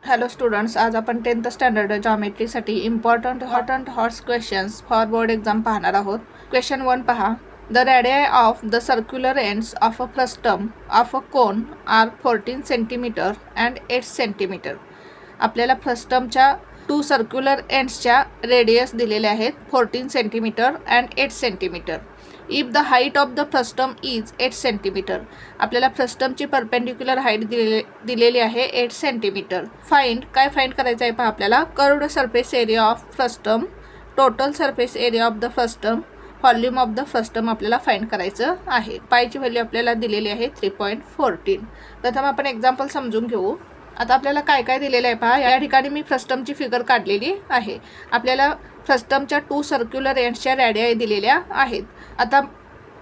Hello students, आज आपण 10th standard जॉमेट्रीसाठी important HOTS questions for board exam पाहणार आहोत. क्वेश्चन 1 पहा. The radii of the circular ends of a frustum of a cone are 14 centimetre and 8 centimetre. आपल्याला फ्रस्टमच्या 2 सर्क्युलर एंड्सच्या रेडियस दिलेले आहेत 14 centimetre and 8 centimetre. If the height of the frustum is 8 centimetre. आपल्याला फ्रस्टमची परपेंडिक्युलर हाईट दिलेली आहे 8 सेंटीमीटर. फाइंड करायचं आहे पहा आपल्याला. Curved surface area of frustum, total surface area of the frustum, volume of the frustum आपल्याला फाइंड करायचं आहे. पायची व्हॅल्यू आपल्याला दिलेली आहे 3.14. प्रथम आपण एक्झाम्पल समजून घेऊ. आता आपल्याला काय दिलेलं आहे पहा. या ठिकाणी मी फ्रस्टमची फिगर काढलेली आहे. आपल्याला फ्रस्टमच्या 2 सर्क्युलर एंड्सच्या रेडियाई दिलेल्या आहेत. आता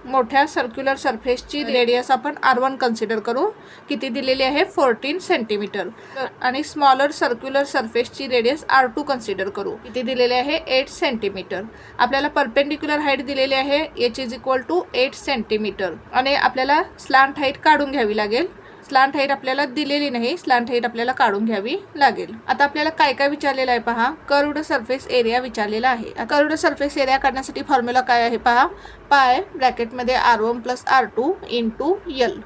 मोठ्या सर्क्युलर सरफेसची रेडियस आपण R1 कन्सिडर करू. किती दिलेली आहे 14 सेंटीमीटर. आणि स्मॉलर सर्क्युलर सरफेसची रेडियस R2 कन्सिडर करू. किती दिलेले आहे 8 सेंटीमीटर. आपल्याला परपेंडिक्युलर हाईट दिलेली आहे h is equal to 8 centimetre. आणि आपल्याला स्लांट हाईट काढून घ्यावी लागेल. स्लांट हाईट आपल्याला दिलेली नाही, स्लांट हाईट आपल्याला काढून घ्यावी लागेल. आता आपल्याला काय विचारलेलं आहे पहा. कर्व्ड सरफेस एरिया विचारलेला आहे. कर्व्ड सरफेस एरिया काढण्यासाठी फॉर्म्युला काय आहे पहा. पाय ब्रॅकेटमध्ये R1 plus R2 into L.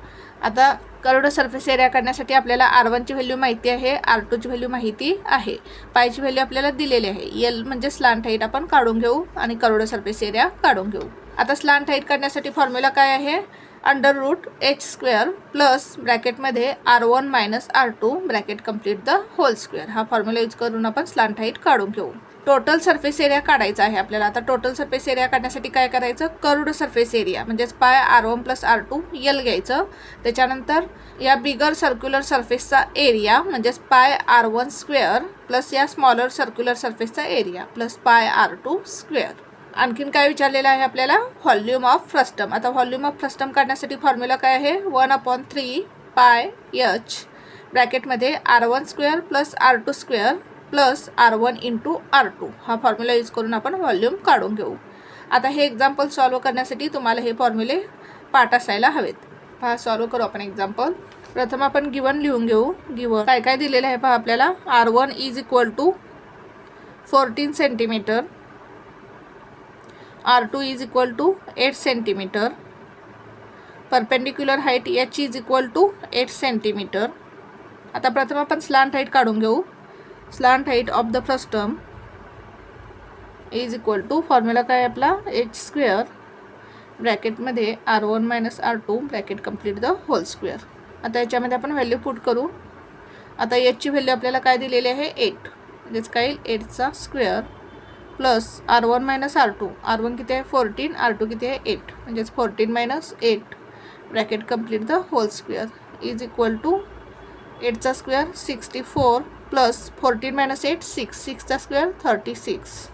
आता कर्व्ड सरफेस एरिया काढण्यासाठी आपल्याला R1 ची व्हॅल्यू माहिती आहे, R2 ची व्हॅल्यू माहिती आहे, पायची व्हॅल्यू आपल्याला दिलेली आहे. L म्हणजे स्लांट हाईट आपण काढून घेऊ आणि कर्व्ड सरफेस एरिया काढून घेऊ. आता स्लांट हाईट काढण्यासाठी फॉर्म्युला काय आहे. अंडर रूट h² प्लस ब्रॅकेटमध्ये R1 minus R2 bracket complete the whole square. हा फॉर्म्युला यूज करून आपण स्लांट हाईट काढून घेऊ. टोटल सरफेस एरिया काढायचा आहे आपल्याला. आता टोटल सरफेस एरिया काढण्यासाठी काय करायचं. कर्व्ड सरफेस एरिया म्हणजेच pi R1 plus R2 L घ्यायचं. त्याच्यानंतर या बिगर सर्क्युलर सरफेसचा एरिया म्हणजेच पाय R1 स्क्वेअर प्लस या स्मॉलर सर्क्युलर सरफेसचा एरिया प्लस पाय R2 स्क्वेअर. आणखीन काय विचारलेलं आहे आपल्याला. Volume of frustum. आता व्हॉल्यूम ऑफ फ्रस्टम काढण्यासाठी फॉर्म्युला काय आहे. 1/3 पाय h ब्रॅकेटमध्ये R1 square plus R2 square plus R1 into R2. हा फॉर्म्युला यूज करून आपण व्हॉल्यूम काढून घेऊ. आता हे एक्झाम्पल सॉल्व करण्यासाठी तुम्हाला हे फॉर्म्युले पाठ असायला हवेत. पहा सॉल्व करू आपण एक्झाम्पल. प्रथम आपण गिवन लिहून घेऊ. गिवन काय दिलेलं आहे पहा आपल्याला. R1 is equal to 14 centimetre, R2 is equal to 8 centimeter, perpendicular height h is equal to 8 centimeter. आता प्रथम आपण स्लांट हाईट काढून घेऊ. Slant height of the frustum is equal to formula काय आपला h² ब्रॅकेटमध्ये R1 minus R2 bracket complete the whole square. आता याच्यामध्ये आपण व्हॅल्यू पुट करू. आता h ची व्हॅल्यू आपल्याला काय दिलेली आहे 8 म्हणजेच काय 8चा square plus R1 minus R2. R1 किती आहे 14, R2 किती आहे 8 म्हणजेच 14 minus 8 bracket complete the whole square is equal to 8चा स्क्वेअर 64 प्लस 14 मायनस 8 6चा square 36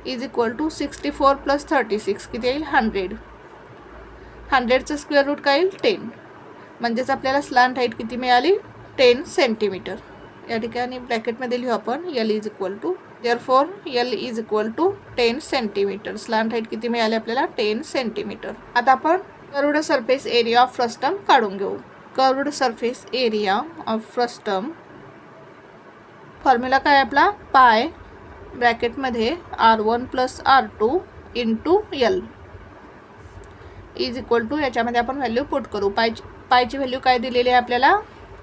is equal to 64 plus 36 किती येईल 100. 100चा स्क्वेअर रूट काय येईल 10. म्हणजेच आपल्याला स्लांट हाईट किती मिळाली 10 सेंटीमीटर. या ठिकाणी ब्रॅकेटमध्ये लिहू आपण L is equal to therefore L is equal to 10 centimetre. Slant height किती मिळाली आपल्याला 10 सेंटीमीटर. आता आपण curved surface area of frustum काढून घेऊ. Curved surface area of frustum formula काय आपला पाय ब्रॅकेटमध्ये R1 plus R2 into L is equal to याच्यामध्ये आपण व्हॅल्यू पुट करू. पायची व्हॅल्यू काय दिलेली आहे आपल्याला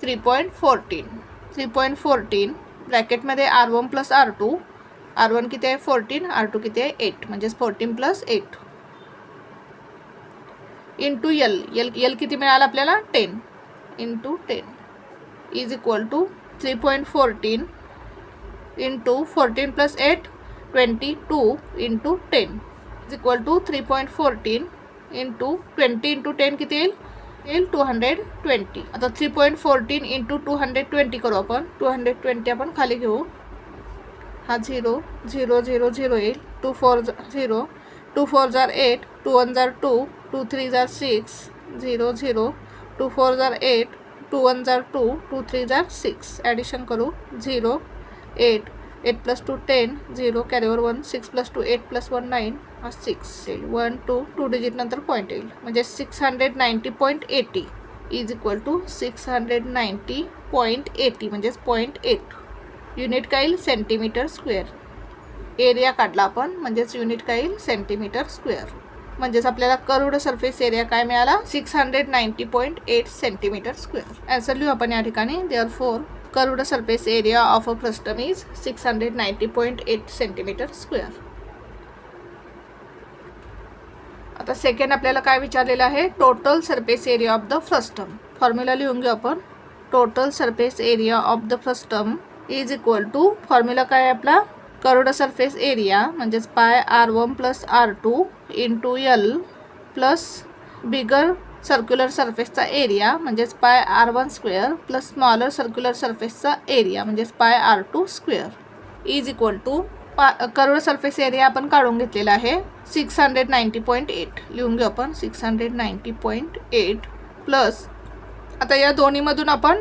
3.14 ब्रॅकेटमध्ये R1 प्लस R2. R1 किती आहे 14, R2 किती आहे 8 म्हणजेच 14 प्लस 8 इंटू L किती मिळालं आपल्याला 10 into 10 is equal to 3.14 into 14 plus 8 22 into 10 is equal to 3.14 into 20 into 10 किती येईल 220. आता 3.14 इंटू 220 करू आपण. 220 आपण खाली घेऊ. हा 0 0 0 0 येईल. 2 4 0, 2 4 जार 8, 2 1 जार 2, 2 3 जार 6 0 0, 2 4 जार 8, 2 1 जार 2, 2 3 जार 6. ॲडिशन करू 0 8 8 प्लस 2 10 0 कॅरीवर 1 6 प्लस 2 8 प्लस 1 9 हा 6 येईल. 1 2 डिजिट नंतर पॉईंट येईल म्हणजे 690.80 इज इक्वल टू 690.80 म्हणजेच 0.8. युनिट काय येईल सेंटीमीटर स्क्वेअर. एरिया काढला आपण म्हणजेच युनिट काय येईल सेंटीमीटर स्क्वेअर. म्हणजेच आपल्याला कर्व्ड सरफेस एरिया काय मिळाला 690.8 सेंटीमीटर स्क्वेअर. आन्सर लिहू आपण या ठिकाणी. Therefore curved surface area of a frustum is 690.8 centimetre square. आता सेकंड आपल्याला काय विचारलेलं आहे total surface area of the frustum. Formula लिहून घेऊ आपण. Total surface area of the frustum is equal to formula काय आहे आपला कर्व्ड सरफेस एरिया म्हणजेच pi r1 plus r2 into l plus bigger circular सरफेसचा एरिया म्हणजेच pi r1 square plus smaller circular सरफेसचा एरिया म्हणजेच पाय r2 square is equal to curved surface area आपण काढून घेतलेला आहे 690.8 लिहून घेऊ आपण 690.8 प्लस आता या दोन्हीमधून आपण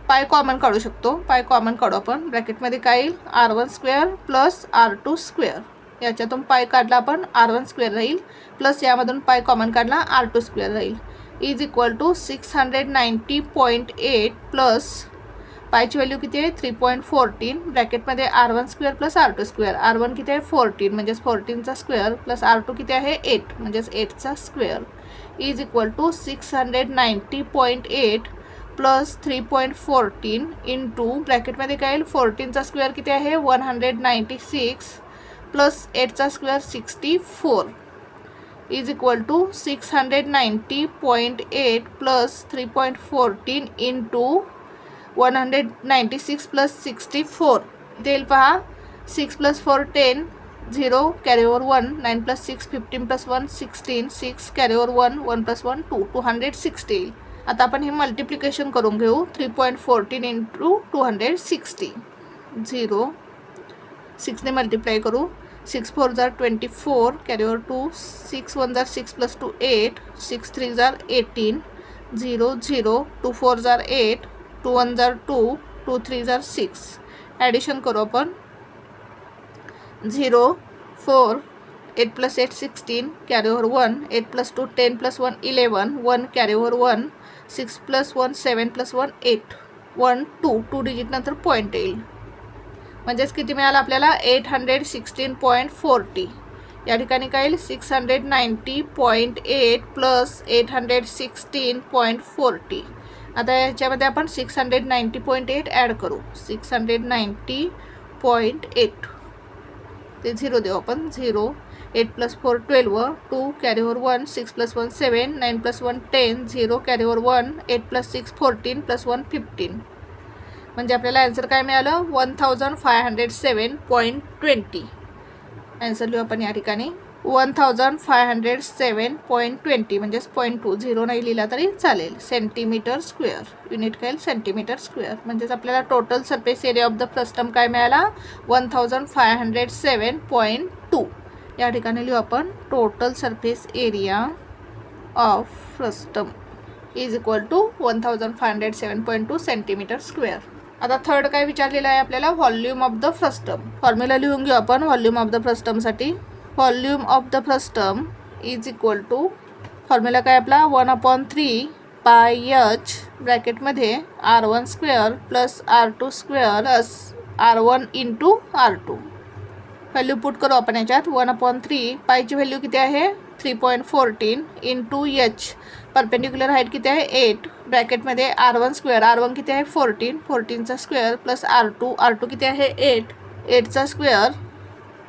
पाय कॉमन काढू शकतो. पाय कॉमन काढू आपण. ब्रॅकेटमध्ये काय येईल r1 square plus r2 square. याच्यातून पाय काढला आपण r1 स्क्वेअर राहील प्लस यामधून पाय कॉमन काढला r2 स्क्वेअर राहील इज इक्वल टू 690.8 प्लस पायची व्हॅल्यू किती आहे 3.14 ब्रॅकेटमध्ये r1 square plus r2 square. r1 किती आहे 14 म्हणजेच 14चा स्क्वेअर प्लस r2 किती आहे 8 म्हणजेच 8चा square is equal to 690.8 plus 3.14 into ब्रॅकेटमध्ये काय येईल 14चा स्क्वेअर किती आहे 196 प्लस 8चा square 64 is equal to 690.8 plus 3.14 into 196 plus 64 देईल पहा 6 plus 4 10 0 carry over 1 9 plus 6 15 plus 1 16 6 carry over 1 1 plus 1 2 260 येईल. आता आपण हे मल्टिप्लिकेशन करून घेऊ 3.14 इंटू 260 0 6 ने मल्टिप्लाय करू 6 4 जार 24 कॅरी ओवर 2 6 1 जार 6 प्लस 2 8 6 3 जार 18 0 0 2 4 जार 8 2 1 जार 2 2 3 जार 6 ॲडिशन करू आपण 0 4 8 plus 8 16 carry over 1 8 plus 2 10 plus 1 11 1 carry over 1 6 plus 1 7 plus 1 8 1 2 2 digit नंतर पॉईंट येईल म्हणजेच किती मिळालं आपल्याला 816.40 या ठिकाणी काय येईल 690.8 प्लस 816.40. आता याच्यामध्ये आपण 690.8 ॲड करू 690.8 ते 0 देऊ आपण 0 8 plus 4 12 2 carry over 1 6 plus 1 7 9 plus 1 10 0 carry over 1 8 plus 6 14 plus 1 15 म्हणजे आपल्याला आन्सर काय मिळालं 1507.20. आन्सर लिहू आपण या ठिकाणी 1507.20 म्हणजेच 0.2 0 नाही लिहिला तरी चालेल सेंटीमीटर स्क्वेअर. युनिट काय सेंटीमीटर स्क्वेअर म्हणजेच आपल्याला total surface area of the frustum काय मिळाला 1507.2. या ठिकाणी लिहू आपण total surface area of frustum is equal to 1507.2 centimetre square. आता थर्ड काय विचारलेलं आहे आपल्याला volume of the frustum. Formula लिहून घेऊ आपण व्हॉल्यूम ऑफ द फ्रस्टमसाठी. Volume of the frustum is equal to formula काय आपला 1/3 पाय h ब्रॅकेटमध्ये r1 square plus r2 square plus r1 into r2. Value put करू आपण याच्यात 1/3 पायची व्हॅल्यू किती आहे 3.14 इंटू h परपेंडिक्युलर हाईट किती आहे 8 ब्रॅकेटमध्ये r1 स्क्वेअर r1 किती आहे 14 14चा स्क्वेअर प्लस r2 किती आहे 8 8चा square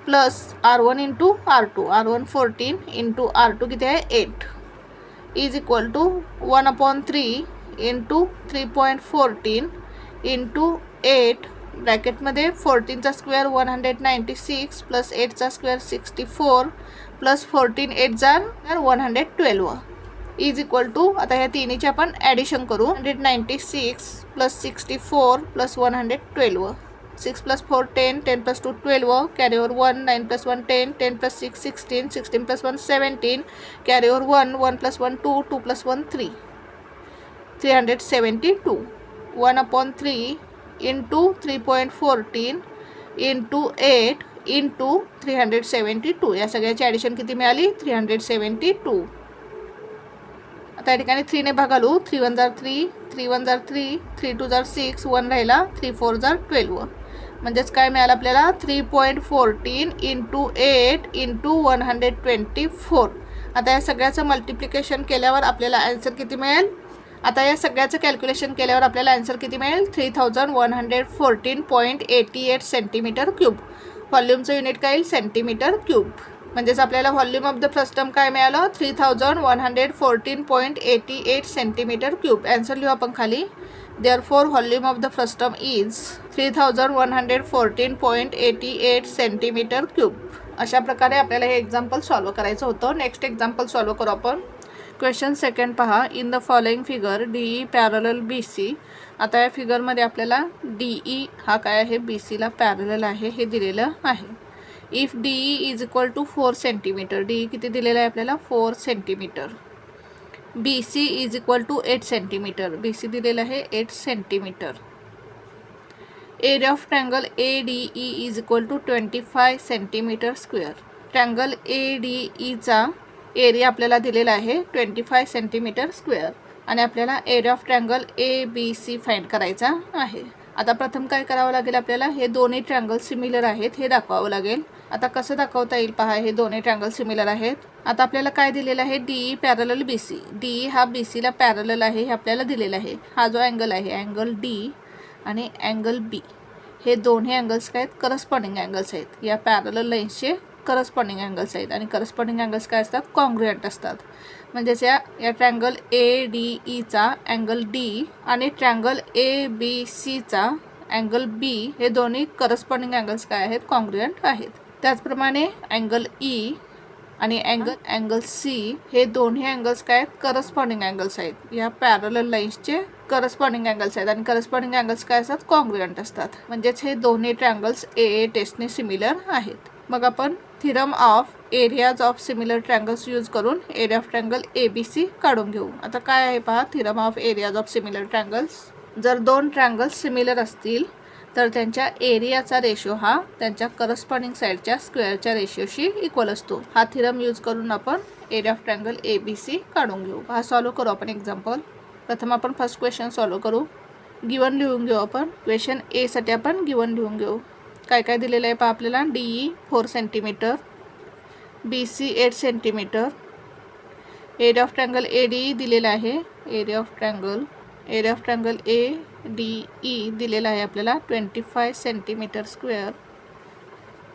plus r1 into r2 r1 14 into r2 किती आहे 8 is equal to 1/3 into 3.14 into 8 ब्रॅकेटमध्ये 14चा स्क्वेअर 196 प्लस 8चा स्क्वेअर 64 प्लस 14 8 जार 112 इज इक्वल टू आता ह्या तिन्हीचे आपण ॲडिशन करू 196 plus 64 plus 112 6 plus 4 10 10 plus 2 12 carry over 1 9 plus 1 10 10 plus 6 16 16 plus 1 17 carry over 1 1 plus 1 2 2 plus 1 3 372 1/3 into 3.14 into 8 into 372 या सगळ्याची ॲडिशन किती मिळाली 372. आता या ठिकाणी 3 ने भागालू 3 1 जार 3 3 1 जार 3 3 2 जार 6 1 राहिला 3 4 जार 12 म्हणजेच काय मिळालं आपल्याला 3.14 इंटू 8 इंटू 124. आता या सगळ्याचं मल्टिप्लिकेशन केल्यावर आपल्याला आन्सर किती मिळेल? आता या सगळ्याचं कॅल्क्युलेशन केल्यावर आपल्याला आन्सर किती मिळेल? 3114.88 सेंटीमीटर क्यूब. व्हॉल्यूमचं युनिट काय येईल? Centimetre cube. म्हणजेच आपल्याला व्हॉल्यूम ऑफ द फ्रस्टम काय मिळालं? 3114.88 सेंटीमीटर क्यूब. आन्सर लिहू आपण खाली. Therefore, volume of the frustum is 3114.88 centimetre cube. अशा प्रकारे आपल्याला हे एक्झाम्पल सॉल्व करायचं होतं. नेक्स्ट एक्झाम्पल सॉल्व करू आपण. क्वेश्चन सेकंड पहा. In the following figure DE parallel BC. आता या फिगरमध्ये आपल्याला DE हा काय आहे? BCला पॅरलल आहे हे दिलेलं आहे. If DE is equal to 4 centimetre. DE किती दिलेलं आहे आपल्याला? 4 centimetre. BC is equal to 8 centimetre. BC दिलेलं आहे 8 centimetre. Area of triangle ADE is equal to 25 centimetre square. Triangle ADEचा एरिया आपल्याला दिलेला आहे 25 सेंटीमीटर स्क्वेअर आणि आपल्याला area of triangle ABC find करायचा आहे. आता प्रथम काय करावं लागेल आपल्याला? हे दोन्ही ट्रँगल सिमिलर आहेत हे दाखवावं लागेल. आता कसं दाखवता येईल पहा. हे दोन्ही ट्रँगल सिमिलर आहेत. आता आपल्याला काय दिलेलं आहे? DE parallel BC. DE हा BCला पॅरलल आहे हे आपल्याला दिलेलं आहे. हा जो अँगल आहे अँगल D आणि अँगल B हे दोन्ही अँगल्स काय आहेत? करस्पॉन्डिंग अँगल्स आहेत. या पॅरलल लाईन्सचे करस्पॉन्डिंग अँगल्स आहेत आणि करस्पॉन्डिंग अँगल्स काय असतात? कॉन्ग्रुएंट असतात. म्हणजेच या ट्रँगल ADEचा अँगल D आणि ट्रँगल ABCचा अँगल B हे दोन्ही करस्पॉन्डिंग अँगल्स काय आहेत? कॉन्ग्रुएंट आहेत. त्याचप्रमाणे अँगल E आणि अँगल C हे दोन्ही अँगल्स काय आहेत? करस्पॉन्डिंग अँगल्स आहेत. या पॅरलल लाईन्सचे करस्पॉन्डिंग अँगल्स आहेत आणि करस्पॉन्डिंग अँगल्स काय असतात? कॉन्ग्रुएंट असतात. म्हणजेच हे दोन्ही ट्रँगल्स AA टेस्टने सिमिलर आहेत. मग आपण theorem of areas of similar triangles use करून एरिया ऑफ ट्रँगल ABC काढून घेऊ. आता काय आहे पहा. Theorem of areas of similar triangles. जर दोन ट्रँगल्स सिमिलर असतील तर त्यांच्या एरियाचा रेशो हा त्यांच्या करस्पॉन्डिंग साईडच्या स्क्वेअरच्या रेशोशी इक्वल असतो. हा थिरम यूज करून आपण एरिया ऑफ ट्रँगल ABC काढून घेऊ. हा सॉल्व करू आपण एक्झाम्पल. प्रथम आपण फर्स्ट क्वेश्चन सॉल्व करू. गिवन लिहून घेऊ आपण. क्वेश्चन A साठी आपण गिवन लिहून घेऊ. काय काय दिलेलं आहे पहा आपल्याला. DE 4 centimetre, BC 8 centimetre. Area of triangle ADE दिलेला आहे. एरिया ऑफ ट्रँगल ADE दिलेला आहे आपल्याला 25 सेंटीमीटर स्क्वेअर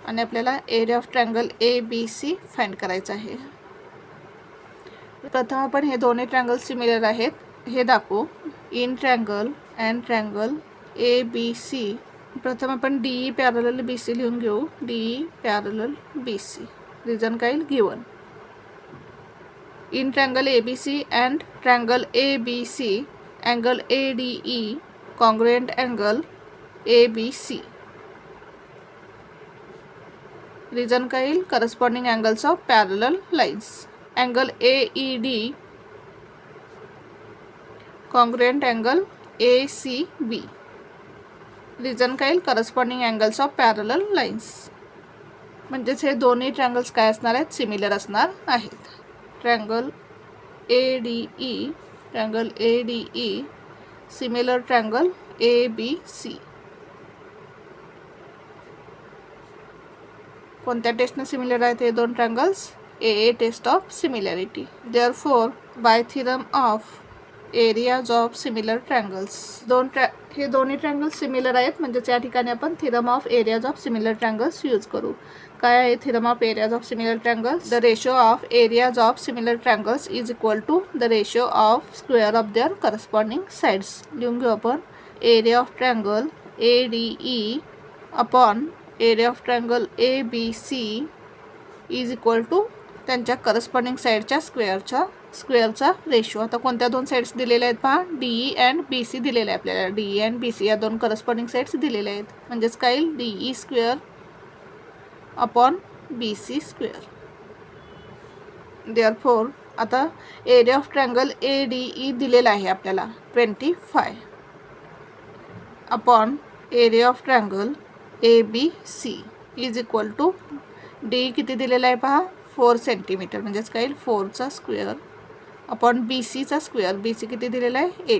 आणि आपल्याला area of triangle ABC find करायचं आहे. प्रथम आपण हे दोन्ही ट्रँगल सिमिलर आहेत हे दाखवू. In triangle and triangle ABC. प्रथम आपण DE पॅरलल BC लिहून घेऊ. DE parallel BC. रिझन काय? Given. In triangle ABC and triangle ABC angle ADE congruent angle ABC. Reason काय येईल? Corresponding angles of parallel lines. Angle AED congruent angle ACB. Reason काय येईल? Corresponding angles of parallel lines. म्हणजेच हे दोन्ही triangles काय असणार आहेत? सिमिलर असणार आहेत. Triangle ADE similar triangle ABC. कोणत्या टेस्टने सिमिलर आहेत हे दोन triangles? AA test of similarity. Therefore by theorem of areas of similar triangles. हे दोन्ही ट्रँगल्स सिमिलर आहेत म्हणजेच या ठिकाणी आपण theorem of areas of similar triangles use करू. काय आहे theorem of areas of similar triangles? The ratio of areas of similar triangles is equal to the ratio of square of their corresponding sides. लिहून घेऊ आपण. Area of triangle ADE upon area of triangle ABC is equal to त्यांच्या corresponding साईडच्या स्क्वेअरचा ratio. आता कोणत्या दोन sides दिलेल्या आहेत पहा. DE अँड BC दिलेले आहे आपल्याला. DE अँड BC या दोन करस्पॉन्डिंग साईड्स दिलेल्या आहेत. म्हणजेच काय येईल? DE square upon BC square. Therefore आता एरिया ऑफ ट्रँगल ADE दिलेला आहे आपल्याला 25 upon area of triangle ABC is equal to DE किती दिलेला आहे पहा. 4 सेंटीमीटर. म्हणजेच काय येईल? 4चा स्क्वेअर अपॉन BCचा स्क्वेअर. BC किती दिलेला आहे?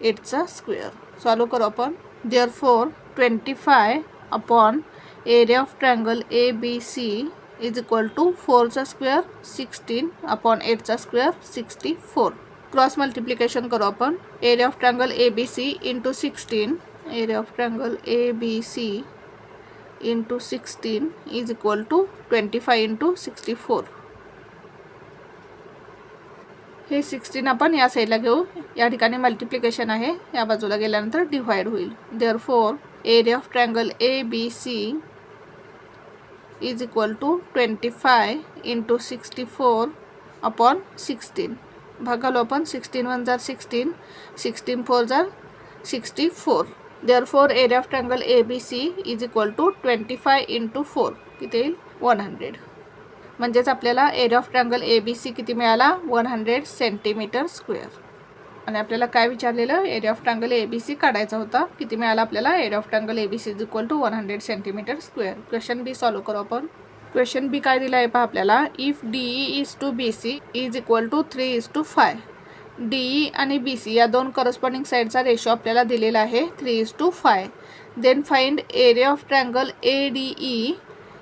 8चा स्क्वेअर. सॉल्व करू आपण. Therefore 25 upon area of triangle ABC is equal to 4चा स्क्वेअर 16 upon 8चा स्क्वेअर 64. क्रॉस मल्टिप्लिकेशन करू आपण. Area of triangle ABC into 16, area of triangle ABC into 16 is equal to 25 into 64. हे 16 आपण या साईडला घेऊ. या ठिकाणी मल्टिप्लिकेशन आहे, या बाजूला गेल्यानंतर डिवाइड होईल. Therefore area of triangle ABC is equal to 25 into 64 upon 16. भागालो आपण. 16 1 जार 16, 16 4 जार 64. Therefore area of triangle ABC is equal to 25 into 4 किती येईल 100. म्हणजेच आपल्याला एरिया ऑफ ट्रायंगल ABC किती मिळाला 100 सेंटीमीटर स्क्वेअर. आणि आपल्याला काय विचारलेलं, एरिया ऑफ ट्रायंगल ABC काढायचा होता. किती मिळाला आपल्याला, area of triangle ABC is equal to 100 centimetre square. Question B solve करू आपण. क्वेश्चन बी काय दिला आहे पहा आपल्याला. If DE is to BC is equal to 3:5. DE आणि BC या दोन करस्पॉन्डिंग साईडचा रेशो आपल्याला दिलेला आहे 3:5. Then find area of triangle ADE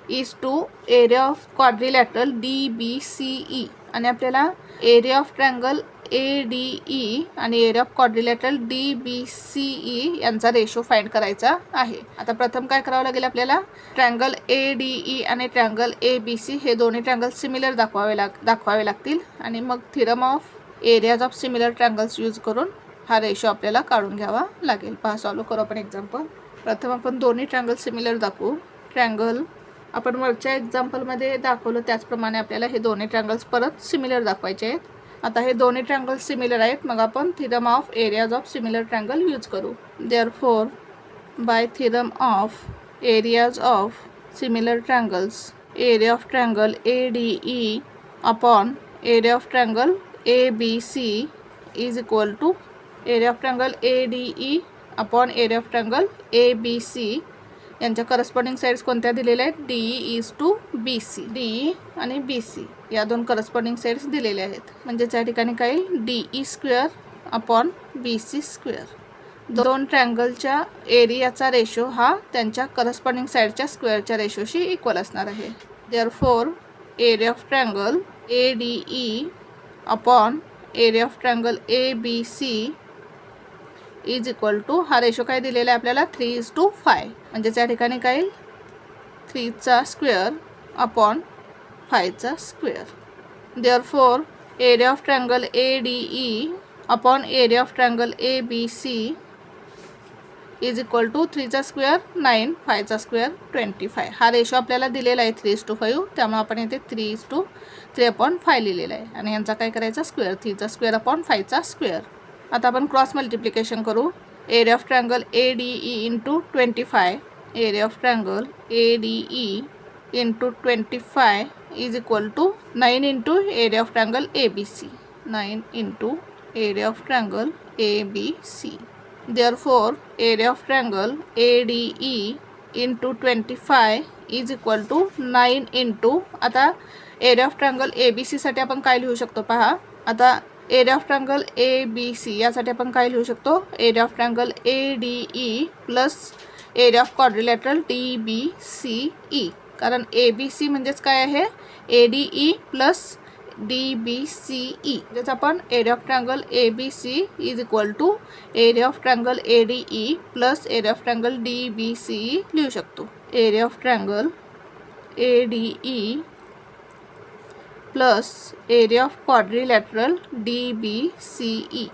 is to area of quadrilateral DBCE. आणि आपल्याला एरिया ऑफ ट्रायंगल ADE आणि एरिया ऑफ क्वाड्रिलॅटरल DBCE यांचा रेशो फाइंड करायचा आहे. आता प्रथम काय करावं लागेल आपल्याला, ट्रायंगल ADE आणि ट्रायंगल ABC हे दोन्ही ट्रायंगल सिमिलर दाखवावे लागतील. आणि मग theorem of areas of similar triangles use करून हा रेशो आपल्याला काढून घ्यावा लागेल. पहा सॉल्व करू आपण एक्झाम्पल. प्रथम आपण दोन्ही ट्रायंगल सिमिलर दाखवू. ट्रायंगल आपण वरच्या एक्झाम्पलमध्ये दाखवलं त्याचप्रमाणे आपल्याला हे दोन्ही ट्रायंगल्स परत सिमिलर दाखवायचे आहेत. आता हे दोन्ही ट्रायंगल्स सिमिलर आहेत, मग आपण theorem of areas of similar triangle use करू. Therefore by theorem of areas of similar triangles, area of triangle ADE upon area of triangle ABC is equal to area of triangle ADE upon area of triangle ABC यांच्या corresponding sides कोणत्या दिलेल्या आहेत, DE is to BC. DE आणि BC या दोन corresponding sides दिलेल्या आहेत. म्हणजे त्या ठिकाणी काय येईल DE square upon BC square. दोन ट्रायंगलच्या एरियाचा रेशो हा त्यांच्या करस्पॉन्डिंग साईडच्या स्क्वेअरच्या रेशोशी इक्वल असणार आहे. Therefore area of triangle ADE upon area of triangle ABC is equal to, हा रेशो काय दिलेला आहे आपल्याला 3:5. म्हणजे त्या ठिकाणी काय येईल 3चा स्क्वेअर अपॉन 5चा square. Therefore area of triangle ADE upon area of triangle ABC is equal to 3चा स्क्वेअर 9, 5चा स्क्वेअर 25. हा रेशो आपल्याला दिलेला आहे 3:5, त्यामुळे आपण इथे 3:3/5 लिहिलेला आहे. आणि यांचा काय करायचा स्क्वेअर, 3चा स्क्वेअर अपॉन 5चा स्क्वेअर. आता आपण क्रॉस मल्टिप्लिकेशन करू. Area of triangle ADE into 25, area of triangle ADE into 25 is equal to 9 into area of triangle ABC. 9 into area of triangle ABC. Therefore area of triangle ADE into 25 is equal to 9 into, आता area of triangle ABC साठी आपण काय लिहू शकतो पहा. आता area of triangle ABC यासाठी आपण काय लिहू शकतो, area of triangle ADE plus area of quadrilateral DBCE. कारण ABC म्हणजेच काय आहे ADE प्लस DBCE. म्हणजेच आपण area of triangle ABC is equal to area of triangle ADE plus area of triangle DBCE लिहू शकतो. Area of triangle ADE plus area of quadrilateral DBCE.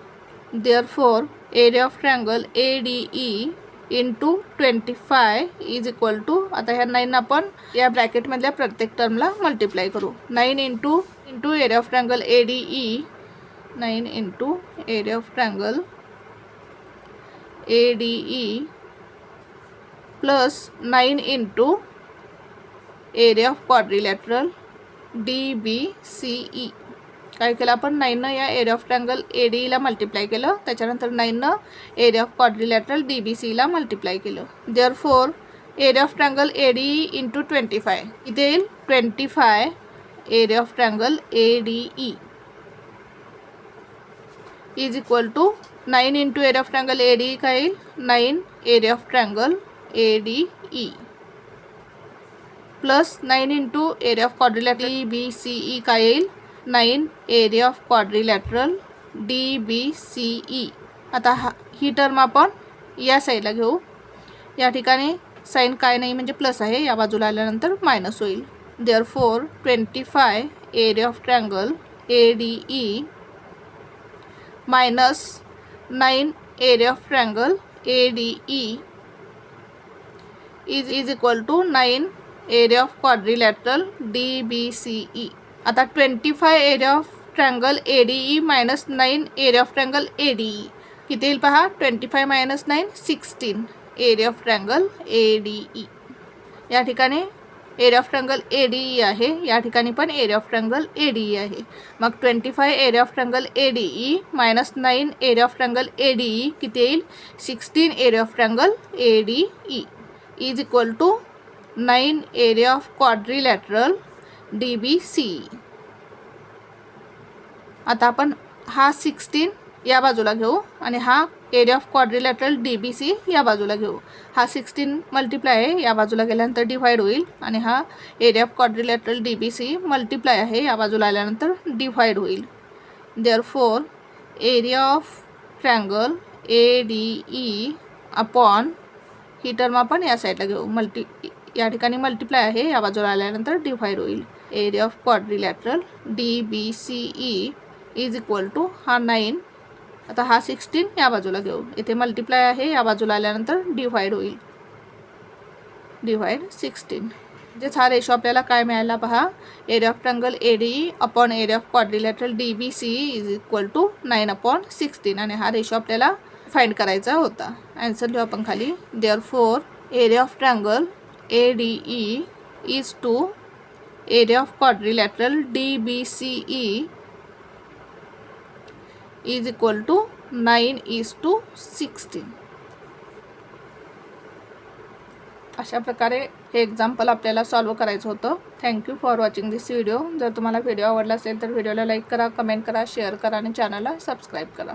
Therefore area of triangle ADE into 25 is equal to, आता ह्या 9 आपण या ब्रॅकेटमधल्या प्रत्येक टर्मला multiply करू. 9 into area of triangle ADE, 9 into area of triangle ADE plus 9 into area of quadrilateral DBCE. काय केलं आपण 9 या एरिया ऑफ ट्रायंगल ADEला मल्टिप्लाय केलं, त्याच्यानंतर 9 एरिया ऑफ क्वाड्रिलॅटरल DBCला मल्टिप्लाय केलं. Therefore area of triangle ADE into 25 इथे येईल 25 area of triangle ADE is equal to 9 into area of triangle ADE काय येईल 9 area of triangle ADE plus 9 into area of quadrilateral DBCE काय येईल 9 area of quadrilateral DBCE. आता ही term आपण या साईडला घेऊ. या ठिकाणी साईन काय नाही म्हणजे प्लस आहे, या बाजूला आल्यानंतर मायनस होईल. Therefore 25 area of triangle ADE minus 9 area of triangle ADE is equal to 9 area of quadrilateral DBCE. आता 25 area of triangle ADE minus 9 area of triangle ADE किती येईल पहा. 25 minus 9 16 area of triangle ADE. या ठिकाणी area of triangle ADE आहे, या ठिकाणी पण एरिया ऑफ ट्रायंगल ADE आहे. मग 25 area of triangle ADE minus 9 area of triangle ADE किती येईल 16 area of triangle ADE is equal to 9 area of quadrilateral DBCE. आता आपण हा 16 या बाजूला घेऊ आणि हा एरिया ऑफ क्वाड्रिलॅटरल DBC या बाजूला घेऊ. हा 16 मल्टिप्लाय आहे, या बाजूला गेल्यानंतर डिवाइड होईल आणि हा area of quadrilateral DBC multiply आहे, या बाजूला आल्यानंतर डिवाइड होईल. Therefore area of triangle ADE upon he term आपण या साईडला घेऊ. या ठिकाणी मल्टिप्लाय आहे, या बाजूला आल्यानंतर डिवाइड होईल. Area of quadrilateral DBCE is equal to हा 9. आता हा 16 या बाजूला घेऊ, इथे मल्टिप्लाय आहे, या बाजूला आल्यानंतर डिवाइड होईल. डिवाइड 16 म्हणजेच हा रेशो आपल्याला काय मिळाला पहा. Area of triangle ADE upon area of quadrilateral DBCE is equal to 9/16 आणि हा रेशो आपल्याला फाइंड करायचा होता. आन्सर लिहू आपण खाली. Therefore area of triangle ADE is to area of quadrilateral DBCE is equal to 9:16. अशा प्रकारे हे एक्झाम्पल आपल्याला सॉल्व करायचं होतं. Thank you for watching this video. जर तुम्हाला व्हिडिओ आवडला असेल तर व्हिडिओला लाईक करा, कमेंट करा, शेअर करा आणि चॅनलला सबस्क्राईब करा.